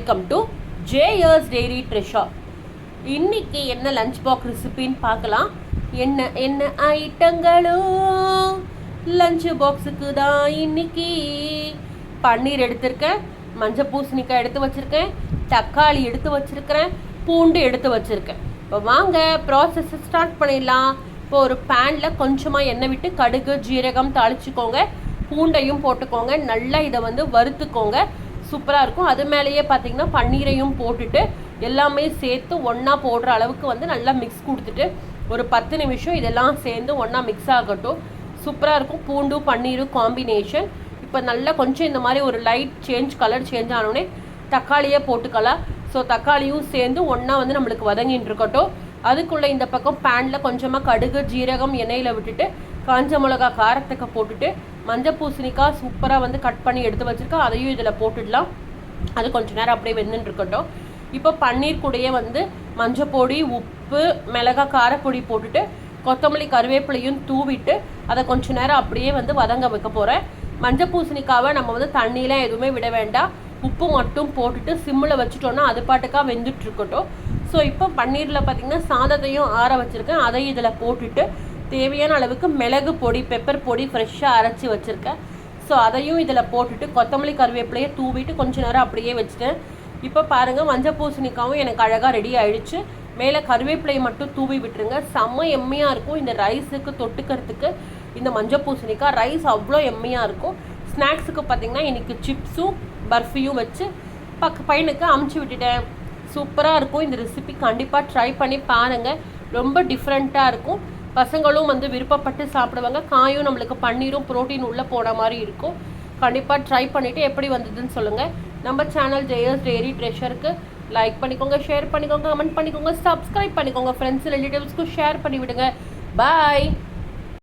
Welcome to Jayer's dairy treasure. இன்னைக்கு என்ன lunch box ரெசிபின்னு பார்க்கலாம். என்ன என்ன ஐட்டங்களோ லஞ்ச் பாக்ஸுக்கு தான். இன்னைக்கு பன்னீர் எடுத்திருக்கேன், மஞ்சள் பூசணிக்காய் எடுத்து வச்சுருக்கேன், தக்காளி எடுத்து வச்சுருக்கிறேன், பூண்டு எடுத்து வச்சுருக்கேன். இப்போ வாங்க ப்ராசஸ் ஸ்டார்ட் பண்ணிடலாம். இப்போ ஒரு பேனில் கொஞ்சமாக எண்ணெய் விட்டு கடுகு ஜீரகம் தாளிச்சுக்கோங்க, பூண்டையும் போட்டுக்கோங்க, நல்லா இதை வறுத்துக்கோங்க, சூப்பராக இருக்கும். அது மேலேயே பார்த்தீங்கன்னா பன்னீரையும் போட்டுட்டு எல்லாமே சேர்த்து ஒன்றா போடுற அளவுக்கு நல்லா மிக்ஸ் கொடுத்துட்டு ஒரு 10 நிமிஷம் இதெல்லாம் சேர்ந்து ஒன்றா மிக்ஸ் ஆகட்டும். சூப்பராக இருக்கும் பூண்டும் பன்னீரும் காம்பினேஷன். இப்போ நல்லா கொஞ்சம் இந்த மாதிரி ஒரு லைட் கலர் சேஞ்ச் ஆனோடனே தக்காளியே போட்டுக்கலாம். ஸோ தக்காளியும் சேர்ந்து ஒன்றா நம்மளுக்கு வதங்கிட்டு இருக்கட்டும். அதுக்குள்ளே இந்த பக்கம் பேனில் கொஞ்சமாக கடுகு ஜீரகம் எண்ணெயில் விட்டுட்டு காஞ்ச மிளகா காரத்துக்கு போட்டுட்டு மஞ்சள் பூசணிக்காய் சூப்பராக கட் பண்ணி எடுத்து வச்சுருக்கேன், அதையும் இதில் போட்டுடலாம். அது கொஞ்சம் நேரம் அப்படியே வெந்துட்டு இருக்கட்டும். இப்போ பன்னீர் கூடயே மஞ்சள் பொடி உப்பு மிளகா காரப்பொடி போட்டுட்டு கொத்தமல்லி கருவேப்பிலையும் தூவிட்டு அதை கொஞ்சம் நேரம் அப்படியே வதங்க வைக்க போகிறேன். மஞ்சள் பூசணிக்காவை நம்ம தண்ணியெலாம் எதுவுமே விட வேண்டாம், உப்பு மட்டும் போட்டுட்டு சிம்மில் வச்சுட்டோன்னா அது பாட்டுக்காக வெந்துட்டு இருக்கட்டும். ஸோ இப்போ பன்னீரில் பார்த்திங்கன்னா சாதத்தையும் ஆற வச்சுருக்கேன், அதையும் இதில் போட்டுட்டு தேவையான அளவுக்கு மிளகு பொடி பெப்பர் பொடி ஃப்ரெஷ்ஷாக அரைச்சி வச்சுருக்கேன். ஸோ அதையும் இதில் போட்டுட்டு கொத்தமல்லி கருவேப்பிலையை தூவிட்டு கொஞ்சம் நேரம் அப்படியே வச்சுட்டேன். இப்போ பாருங்கள் மஞ்சள் பூசணிக்காவும் எனக்கு அழகாக ரெடி ஆகிடுச்சு. மேலே கருவேப்பிலையை மட்டும் தூவி விட்டுருங்க, செம்ம எம்மையாக இருக்கும். இந்த ரைஸுக்கு தொட்டுக்கிறதுக்கு இந்த மஞ்சள் பூசணிக்காய் ரைஸ் அவ்வளோ எம்மையாக இருக்கும். ஸ்நாக்ஸுக்கு பார்த்திங்கன்னா இன்றைக்கி சிப்ஸும் பர்ஃபியும் வச்சு பையனுக்கு அமுச்சு விட்டுட்டேன். சூப்பராக இருக்கும். இந்த ரெசிபி கண்டிப்பாக ட்ரை பண்ணி பாருங்கள், ரொம்ப டிஃப்ரெண்ட்டாக இருக்கும். பசங்களும் விருப்பப்பட்டு சாப்பிடுவாங்க. காயும் நம்மளுக்கு பன்னீரும் ப்ரோட்டீன் உள்ளே போன மாதிரி இருக்கும். கண்டிப்பாக ட்ரை பண்ணிவிட்டு எப்படி வந்ததுன்னு சொல்லுங்கள். நம்ம சேனல் ஜேயர்ஸ் டெய்ரி ட்ரெஷருக்கு லைக் பண்ணிக்கோங்க, ஷேர் பண்ணிக்கோங்க, கமெண்ட் பண்ணிக்கோங்க, சப்ஸ்கிரைப் பண்ணிக்கோங்க, ஃப்ரெண்ட்ஸ் ரிலேட்டிவ்ஸ்க்கு ஷேர் பண்ணி விடுங்க. பாய்.